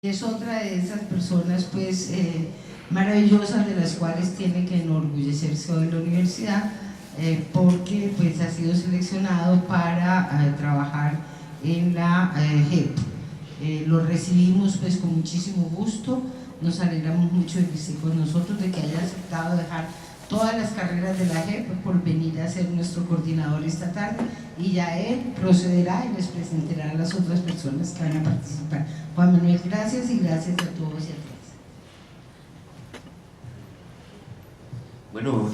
Es otra de esas personas pues maravillosas de las cuales tiene que enorgullecerse hoy la universidad porque pues ha sido seleccionado para trabajar en la JEP. Lo recibimos pues con muchísimo gusto, nos alegramos mucho de que esté con nosotros, de que haya aceptado dejar todas las carreras de la JEP por venir a ser nuestro coordinador esta tarde, y ya él procederá y les presentará a las otras personas que van a participar. Juan Manuel, gracias, y gracias a todos y a todas. Bueno,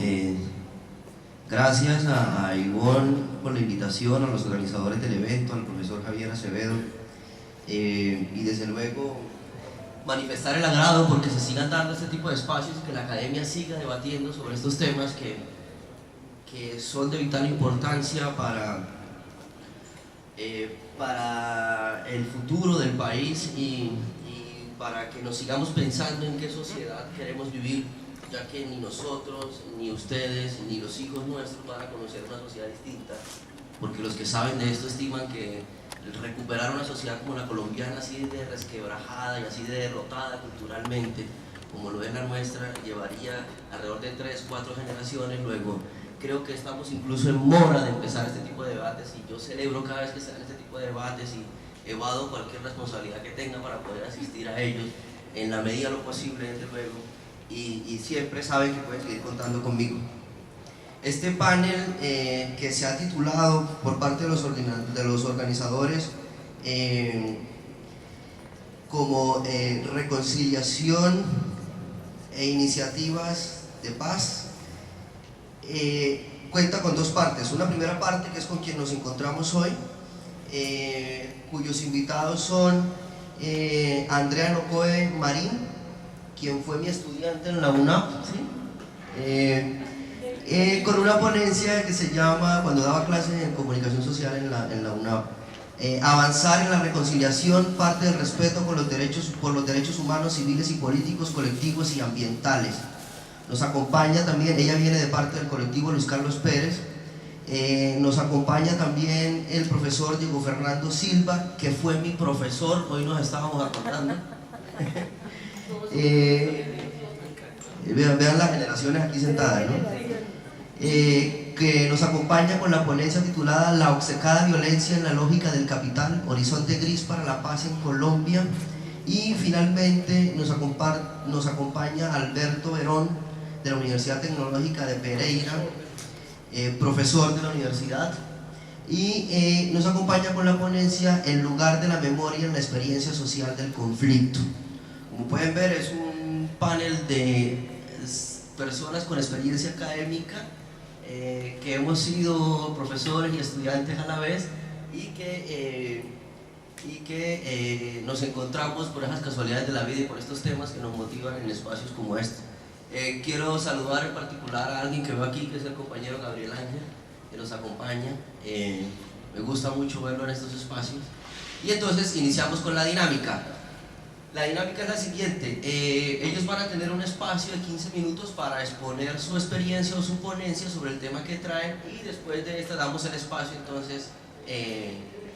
gracias a Ivonne por la invitación, a los organizadores del evento, al profesor Javier Acevedo, y desde luego manifestar el agrado porque se sigan dando este tipo de espacios y que la academia siga debatiendo sobre estos temas que son de vital importancia para el futuro del país y para que nos sigamos pensando en qué sociedad queremos vivir, ya que ni nosotros, ni ustedes, ni los hijos nuestros van a conocer una sociedad distinta, porque los que saben de esto estiman que recuperar una sociedad como la colombiana, así de resquebrajada y así de derrotada culturalmente, como lo es la nuestra, llevaría alrededor de 3-4 generaciones. Luego, creo que estamos incluso en mora de empezar este tipo de debates, y yo celebro cada vez que se dan este tipo de debates y evado cualquier responsabilidad que tenga para poder asistir a ellos en la medida de lo posible, desde luego, y siempre saben que pueden seguir contando conmigo. Este panel que se ha titulado por parte de los organizadores como reconciliación e iniciativas de paz, cuenta con dos partes. Una primera parte que es con quien nos encontramos hoy, cuyos invitados son Andrea Nocoe Marín, quien fue mi estudiante en la UNAP, ¿sí? Con una ponencia que se llama, cuando daba clases en comunicación social en la UNAP, avanzar en la reconciliación parte del respeto por los derechos humanos, civiles y políticos, colectivos y ambientales. Nos acompaña también, ella viene de parte del colectivo Luis Carlos Pérez. Nos acompaña también el profesor Diego Fernando Silva, que fue mi profesor, hoy nos estábamos acordando. Vean las generaciones aquí sentadas, ¿no? Que nos acompaña con la ponencia titulada La obcecada violencia en la lógica del capital, horizonte gris para la paz en Colombia. Y finalmente nos acompaña Alberto Verón, de la Universidad Tecnológica de Pereira, profesor de la universidad, y nos acompaña con la ponencia El lugar de la memoria en la experiencia social del conflicto. Como pueden ver, es un panel de personas con experiencia académica, que hemos sido profesores y estudiantes a la vez, y que nos encontramos por esas casualidades de la vida y por estos temas que nos motivan en espacios como este. Quiero saludar en particular a alguien que veo aquí, que es el compañero Gabriel Ángel, que nos acompaña. Me gusta mucho verlo en estos espacios. Y entonces iniciamos con la dinámica. La dinámica es la siguiente: ellos van a tener un espacio de 15 minutos para exponer su experiencia o su ponencia sobre el tema que traen, y después de esta damos el espacio entonces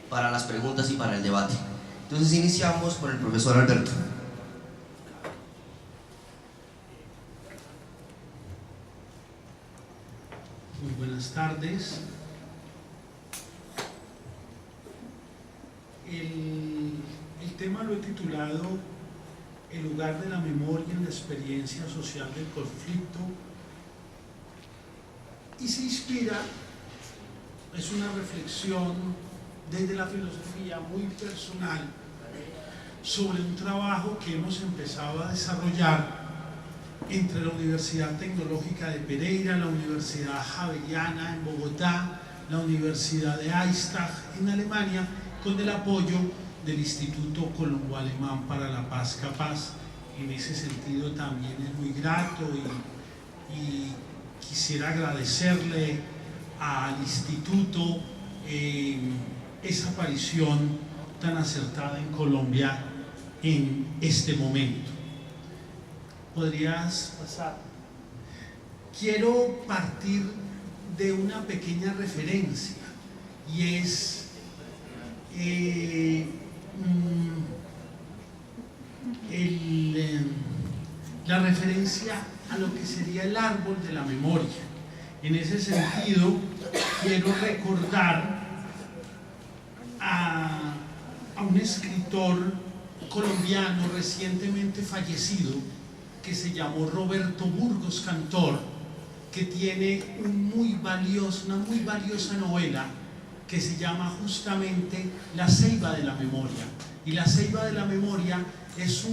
para las preguntas y para el debate. Entonces iniciamos por el profesor Alberto. Muy buenas tardes. El tema lo he titulado El lugar de la memoria en la experiencia social del conflicto, y se inspira, es una reflexión desde la filosofía muy personal sobre un trabajo que hemos empezado a desarrollar entre la Universidad Tecnológica de Pereira, la Universidad Javeriana en Bogotá, la Universidad de Eichstätt en Alemania, con el apoyo del Instituto Colombo-Alemán para la Paz Capaz. En ese sentido también es muy grato, y quisiera agradecerle al Instituto esa aparición tan acertada en Colombia en este momento. ¿Podrías pasar? Quiero partir de una pequeña referencia, y es la referencia a lo que sería el árbol de la memoria. En ese sentido, quiero recordar a un escritor colombiano recientemente fallecido que se llamó Roberto Burgos Cantor, que tiene una muy valiosa novela que se llama justamente La Ceiba de la Memoria. Y La Ceiba de la Memoria es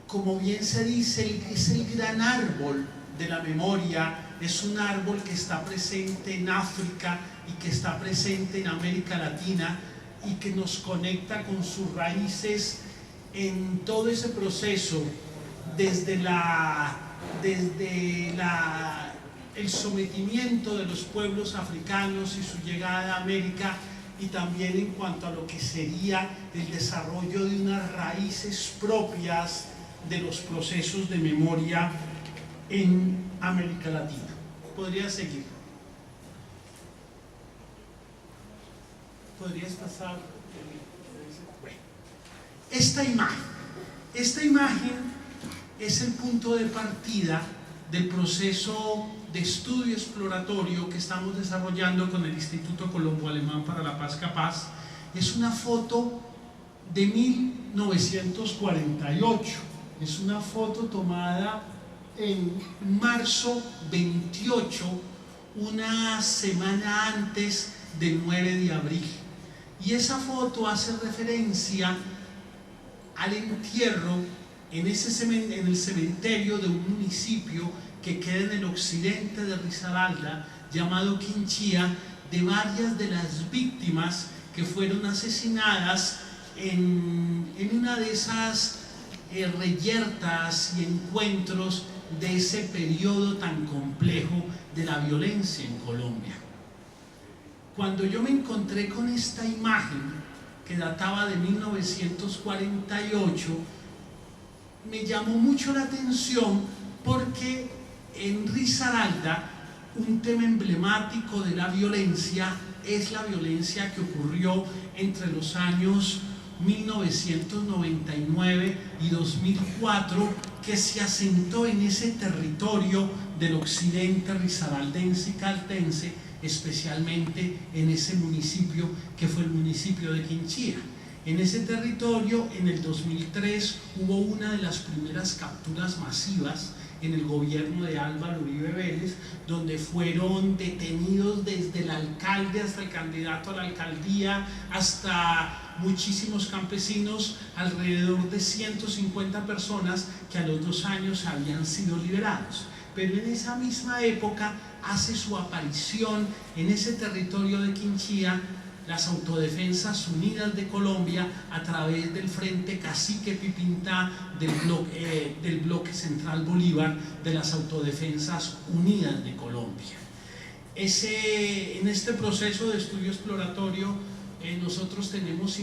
como bien se dice, es el gran árbol de la memoria. Es un árbol que está presente en África y que está presente en América Latina y que nos conecta con sus raíces en todo ese proceso, desde el sometimiento de los pueblos africanos y su llegada a América, y también en cuanto a lo que sería el desarrollo de unas raíces propias de los procesos de memoria en América Latina. ¿Podrías seguir? ¿Podrías pasar? Bueno, esta imagen es el punto de partida del proceso de estudio exploratorio que estamos desarrollando con el Instituto Colombo Alemán para la Paz Capaz. Es una foto de 1948, es una foto tomada en marzo 28, una semana antes del 9 de abril. Y esa foto hace referencia al entierro en el cementerio de un municipio que queda en el occidente de Risaralda, llamado Quinchía, de varias de las víctimas que fueron asesinadas en una de esas reyertas y encuentros de ese periodo tan complejo de la violencia en Colombia. Cuando yo me encontré con esta imagen, que databa de 1948, me llamó mucho la atención porque en Risaralda un tema emblemático de la violencia es la violencia que ocurrió entre los años 1999 y 2004, que se asentó en ese territorio del occidente risaraldense y caltense, especialmente en ese municipio que fue el municipio de Quinchía. En ese territorio, en el 2003, hubo una de las primeras capturas masivas en el gobierno de Álvaro Uribe Vélez, donde fueron detenidos desde el alcalde hasta el candidato a la alcaldía, hasta muchísimos campesinos, alrededor de 150 personas que a los 2 años habían sido liberados. Pero en esa misma época hace su aparición en ese territorio de Quinchía las Autodefensas Unidas de Colombia a través del Frente Cacique Pipintá del bloque Central Bolívar de las Autodefensas Unidas de Colombia. En este proceso de estudio exploratorio nosotros tenemos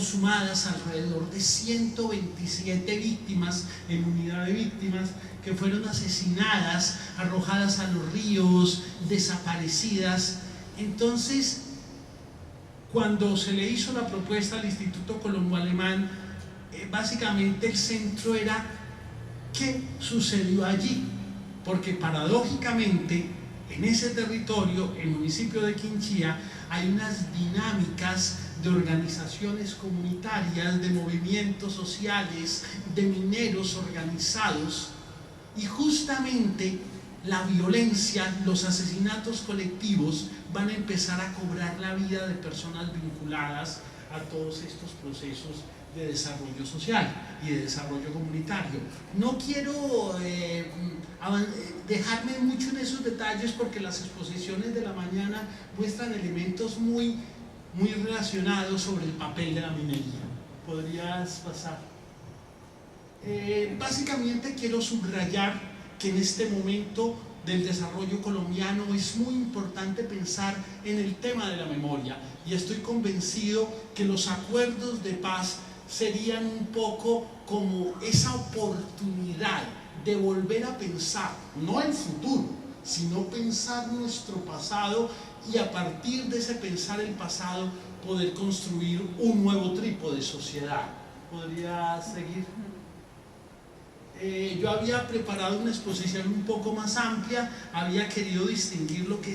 sumadas alrededor de 127 víctimas en unidad de víctimas que fueron asesinadas, arrojadas a los ríos, desaparecidas. Entonces, cuando se le hizo la propuesta al Instituto Colombo Alemán, básicamente el centro era ¿qué sucedió allí? Porque paradójicamente en ese territorio, el municipio de Quinchía, hay unas dinámicas de organizaciones comunitarias, de movimientos sociales, de mineros organizados, y justamente la violencia, los asesinatos colectivos van a empezar a cobrar la vida de personas vinculadas a todos estos procesos de desarrollo social y de desarrollo comunitario. No quiero dejarme mucho en esos detalles porque las exposiciones de la mañana muestran elementos muy relacionados sobre el papel de la minería. ¿Podrías pasar? Básicamente quiero subrayar que en este momento del desarrollo colombiano es muy importante pensar en el tema de la memoria, y estoy convencido que los acuerdos de paz serían un poco como esa oportunidad de volver a pensar, no el futuro, sino pensar nuestro pasado, y a partir de ese pensar el pasado poder construir un nuevo tipo de sociedad. ¿Podría seguir? yo había preparado una exposición un poco más amplia, había querido distinguir lo que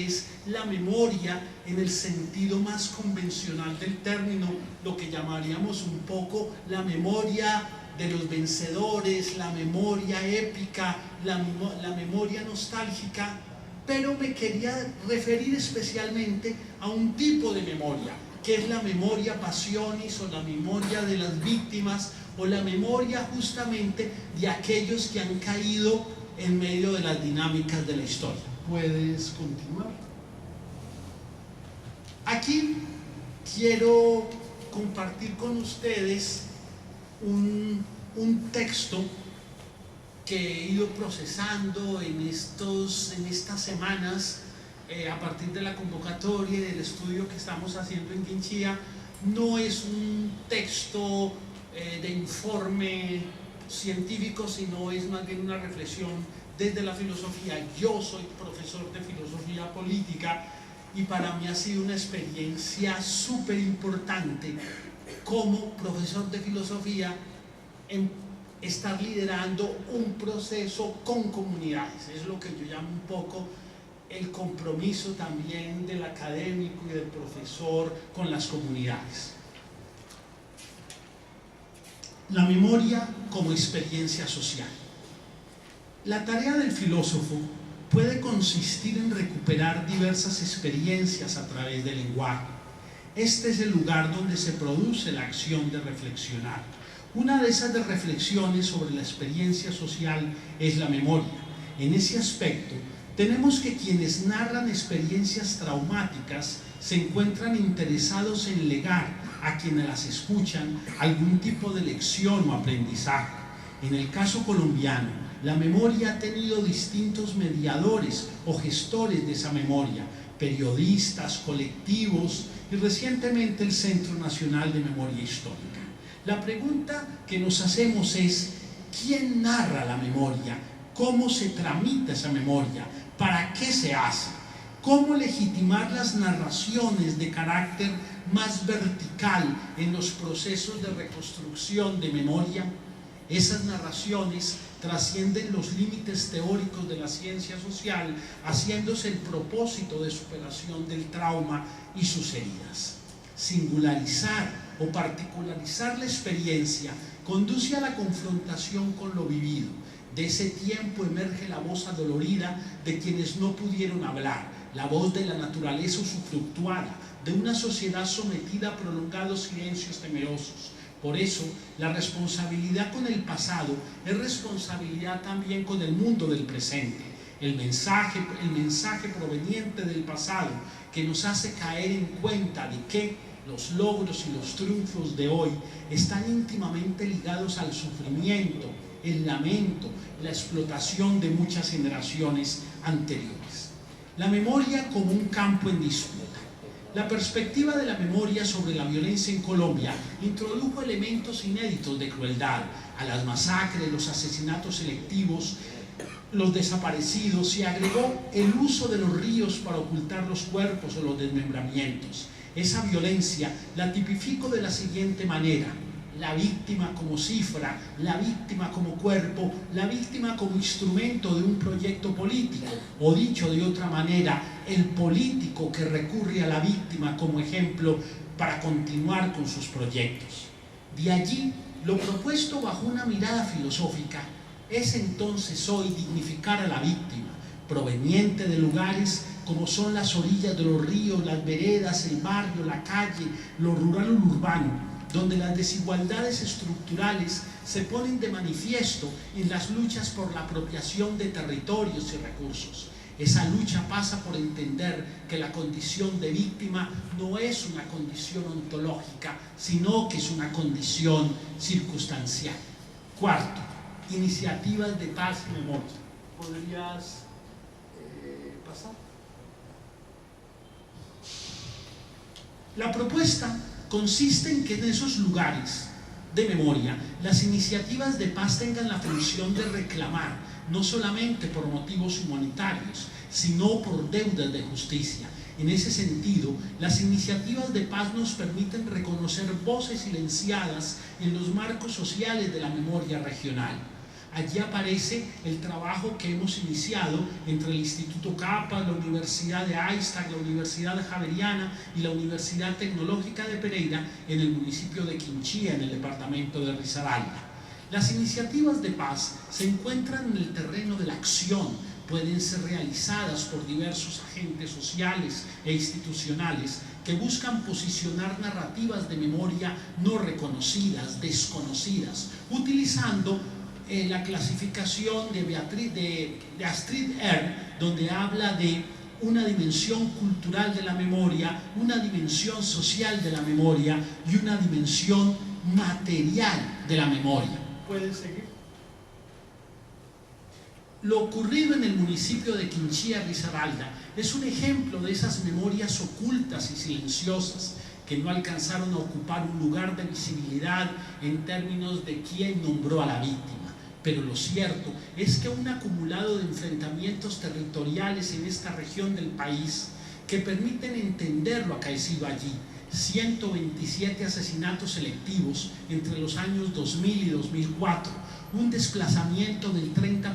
es la memoria en el sentido más convencional del término, lo que llamaríamos un poco la memoria de los vencedores, la memoria épica, la memoria nostálgica, pero me quería referir especialmente a un tipo de memoria, que es la memoria passionis o la memoria de las víctimas, o la memoria justamente de aquellos que han caído en medio de las dinámicas de la historia. ¿Puedes continuar? Aquí quiero compartir con ustedes un texto que he ido procesando en estas semanas a partir de la convocatoria y del estudio que estamos haciendo en Quinchía. No es un texto de informe científico, sino es más bien una reflexión desde la filosofía. Yo soy profesor de filosofía política y para mí ha sido una experiencia súper importante como profesor de filosofía en estar liderando un proceso con comunidades. Es lo que yo llamo un poco el compromiso también del académico y del profesor con las comunidades. La memoria como experiencia social. La tarea del filósofo puede consistir en recuperar diversas experiencias a través del lenguaje. Este es el lugar donde se produce la acción de reflexionar. Una de esas reflexiones sobre la experiencia social es la memoria. En ese aspecto, tenemos que quienes narran experiencias traumáticas se encuentran interesados en legar a quienes las escuchan algún tipo de lección o aprendizaje. En el caso colombiano, la memoria ha tenido distintos mediadores o gestores de esa memoria, periodistas, colectivos y recientemente el Centro Nacional de Memoria Histórica. La pregunta que nos hacemos es: ¿quién narra la memoria? ¿Cómo se tramita esa memoria? ¿Para qué se hace? ¿Cómo legitimar las narraciones de carácter más vertical en los procesos de reconstrucción de memoria? Esas narraciones trascienden los límites teóricos de la ciencia social, haciéndose el propósito de superación del trauma y sus heridas. Singularizar o particularizar la experiencia conduce a la confrontación con lo vivido. De ese tiempo emerge la voz adolorida de quienes no pudieron hablar, la voz de la naturaleza usufructuada, de una sociedad sometida a prolongados silencios temerosos. Por eso, la responsabilidad con el pasado es responsabilidad también con el mundo del presente. El mensaje proveniente del pasado que nos hace caer en cuenta de que los logros y los triunfos de hoy están íntimamente ligados al sufrimiento, el lamento, la explotación de muchas generaciones anteriores. La memoria como un campo en disputa. La perspectiva de la memoria sobre la violencia en Colombia introdujo elementos inéditos de crueldad a las masacres, los asesinatos selectivos, los desaparecidos, y agregó el uso de los ríos para ocultar los cuerpos o los desmembramientos. Esa violencia la tipifico de la siguiente manera: la víctima como cifra, la víctima como cuerpo, la víctima como instrumento de un proyecto político, o dicho de otra manera, el político que recurre a la víctima como ejemplo para continuar con sus proyectos. De allí, lo propuesto bajo una mirada filosófica es entonces hoy dignificar a la víctima, proveniente de lugares como son las orillas de los ríos, las veredas, el barrio, la calle, lo rural o lo urbano, donde las desigualdades estructurales se ponen de manifiesto en las luchas por la apropiación de territorios y recursos. Esa lucha pasa por entender que la condición de víctima no es una condición ontológica, sino que es una condición circunstancial. Cuarto, iniciativas de paz y memoria. ¿Podrías pasar? La propuesta consiste en que en esos lugares de memoria las iniciativas de paz tengan la función de reclamar, no solamente por motivos humanitarios, sino por deudas de justicia. En ese sentido, las iniciativas de paz nos permiten reconocer voces silenciadas en los marcos sociales de la memoria regional. Allí aparece el trabajo que hemos iniciado entre el Instituto Capa, la Universidad de Eistein, la Universidad Javeriana y la Universidad Tecnológica de Pereira en el municipio de Quinchía, en el departamento de Risaralda. Las iniciativas de paz se encuentran en el terreno de la acción, pueden ser realizadas por diversos agentes sociales e institucionales que buscan posicionar narrativas de memoria no reconocidas, desconocidas, utilizando la clasificación de Astrid Ern, donde habla de una dimensión cultural de la memoria, una dimensión social de la memoria y una dimensión material de la memoria. ¿Pueden seguir? Lo ocurrido en el municipio de Quinchía, Risaralda, es un ejemplo de esas memorias ocultas y silenciosas que no alcanzaron a ocupar un lugar de visibilidad en términos de quién nombró a la víctima. Pero lo cierto es que un acumulado de enfrentamientos territoriales en esta región del país que permiten entender lo acaecido allí, 127 asesinatos selectivos entre los años 2000 y 2004, un desplazamiento del 30%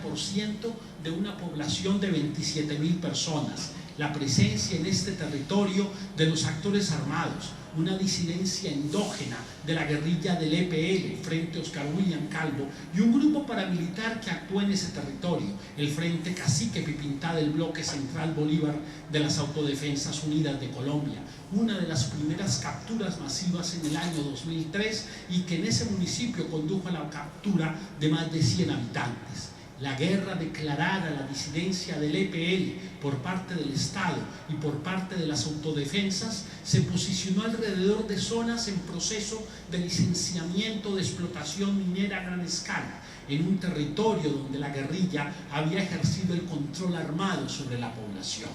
de una población de 27.000 personas, la presencia en este territorio de los actores armados, una disidencia endógena de la guerrilla del EPL, Frente Oscar William Calvo, y un grupo paramilitar que actuó en ese territorio, el Frente Cacique Pipintá del Bloque Central Bolívar de las Autodefensas Unidas de Colombia, una de las primeras capturas masivas en el año 2003 y que en ese municipio condujo a la captura de más de 100 habitantes. La guerra declarada a la disidencia del EPL por parte del Estado y por parte de las autodefensas se posicionó alrededor de zonas en proceso de licenciamiento de explotación minera a gran escala, en un territorio donde la guerrilla había ejercido el control armado sobre la población.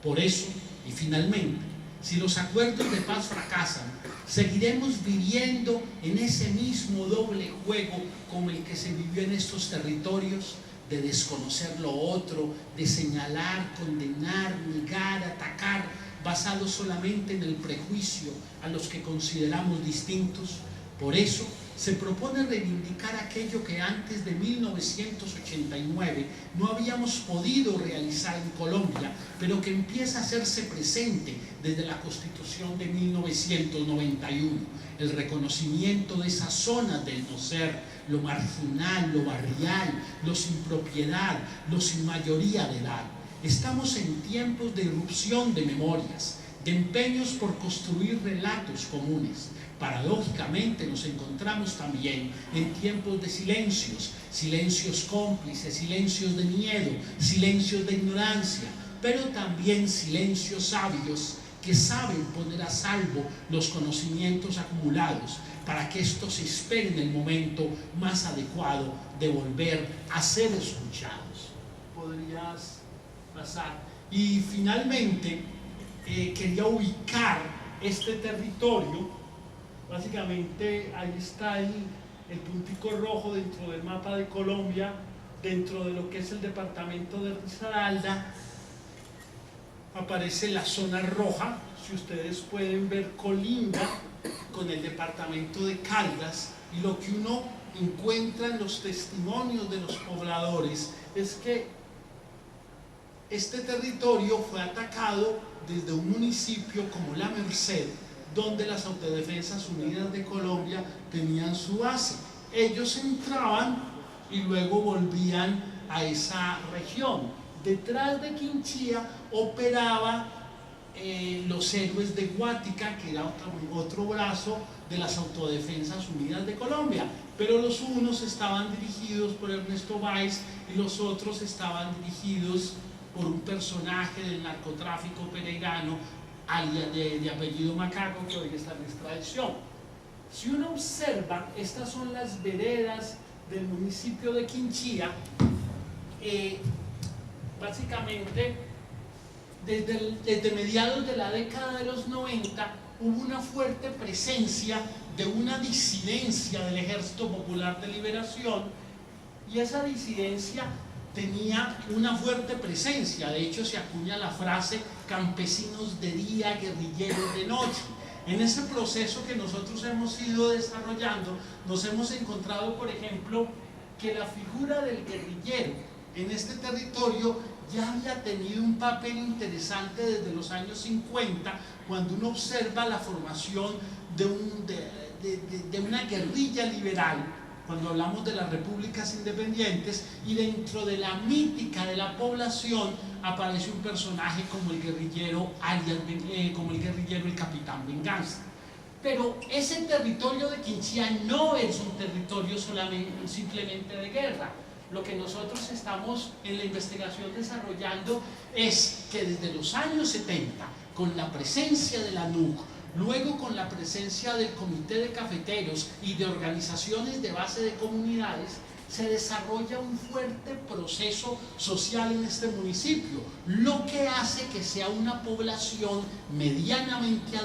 Por eso, y finalmente, si los acuerdos de paz fracasan, seguiremos viviendo en ese mismo doble juego como el que se vivió en estos territorios, de desconocer lo otro, de señalar, condenar, negar, atacar, basado solamente en el prejuicio a los que consideramos distintos. Por eso se propone reivindicar aquello que antes de 1989 no habíamos podido realizar en Colombia, pero que empieza a hacerse presente desde la Constitución de 1991, el reconocimiento de esas zonas del no ser, lo marginal, lo barrial, lo sin propiedad, lo sin mayoría de edad. Estamos en tiempos de irrupción de memorias, de empeños por construir relatos comunes. Paradójicamente nos encontramos también en tiempos de silencios, silencios cómplices, silencios de miedo, silencios de ignorancia, pero también silencios sabios que saben poner a salvo los conocimientos acumulados para que estos esperen el momento más adecuado de volver a ser escuchados. ¿Podrías pasar? Y finalmente quería ubicar este territorio. Básicamente ahí está el puntico rojo dentro del mapa de Colombia, dentro de lo que es el departamento de Risaralda. Aparece la zona roja, si ustedes pueden ver, colinda con el departamento de Caldas, y lo que uno encuentra en los testimonios de los pobladores es que este territorio fue atacado desde un municipio como La Merced, donde las Autodefensas Unidas de Colombia tenían su base. Ellos entraban y luego volvían a esa región. Detrás de Quinchía operaba los héroes de Guática, que era otro brazo de las Autodefensas Unidas de Colombia, pero los unos estaban dirigidos por Ernesto Valls y los otros estaban dirigidos por un personaje del narcotráfico pereirano de apellido Macaco, que hoy está en extradición. Si uno observa, estas son las veredas del municipio de Quinchía. Básicamente desde mediados de la década de los 90 hubo una fuerte presencia de una disidencia del Ejército Popular de Liberación, y esa disidencia tenía una fuerte presencia. De hecho, se acuña la frase campesinos de día, guerrilleros de noche. En ese proceso que nosotros hemos ido desarrollando, nos hemos encontrado, por ejemplo, que la figura del guerrillero en este territorio ya había tenido un papel interesante desde los años 50, cuando uno observa la formación de una guerrilla liberal, cuando hablamos de las repúblicas independientes, y dentro de la mítica de la población aparece un personaje como el guerrillero el Capitán Venganza. Pero ese territorio de Quinchía no es un territorio simplemente de guerra. Lo que nosotros estamos en la investigación desarrollando es que desde los años 70, con la presencia de la NUC, luego con la presencia del Comité de Cafeteros y de organizaciones de base de comunidades, se desarrolla un fuerte proceso social en este municipio, lo que hace que sea una población medianamente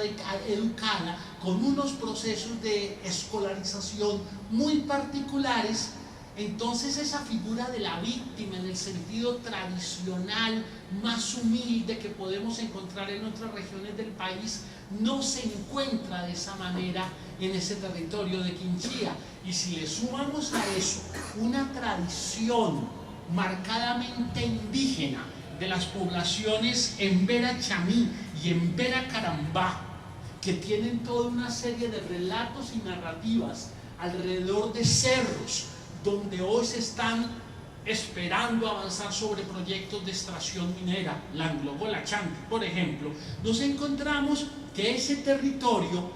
educada, con unos procesos de escolarización muy particulares. Entonces esa figura de la víctima en el sentido tradicional, más humilde que podemos encontrar en otras regiones del país, no se encuentra de esa manera en ese territorio de Quinchía. Y si le sumamos a eso una tradición marcadamente indígena de las poblaciones en Vera Chamí y en Vera Carambá, que tienen toda una serie de relatos y narrativas alrededor de cerros, donde hoy se están esperando avanzar sobre proyectos de extracción minera, Langlobo-Lachanti, por ejemplo, nos encontramos que ese territorio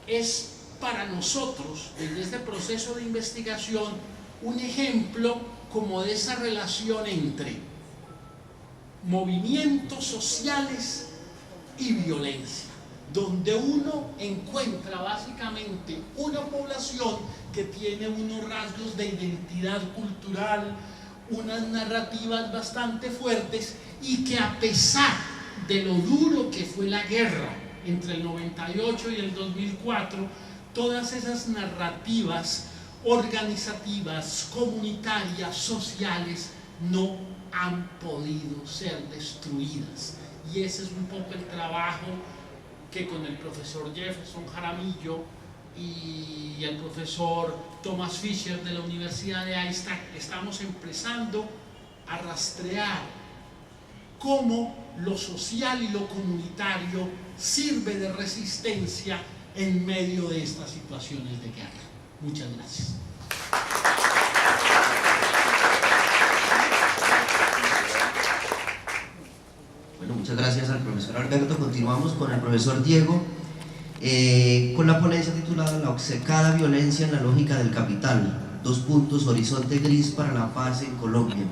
es para nosotros, desde este proceso de investigación, un ejemplo como de esa relación entre movimientos sociales y violencia, donde uno encuentra básicamente una población que tiene unos rasgos de identidad cultural, unas narrativas bastante fuertes, y que a pesar de lo duro que fue la guerra entre el 98 y el 2004, todas esas narrativas organizativas, comunitarias, sociales, no han podido ser destruidas. Y ese es un poco el trabajo que con el profesor Jefferson Jaramillo y el profesor Thomas Fisher de la Universidad de Einstein estamos empezando a rastrear cómo lo social y lo comunitario sirve de resistencia en medio de estas situaciones de guerra. Muchas gracias. Bueno, muchas gracias al profesor Alberto. Continuamos con el profesor Diego, con la ponencia titulada La obcecada violencia en la lógica del capital. Horizonte gris para la paz en Colombia.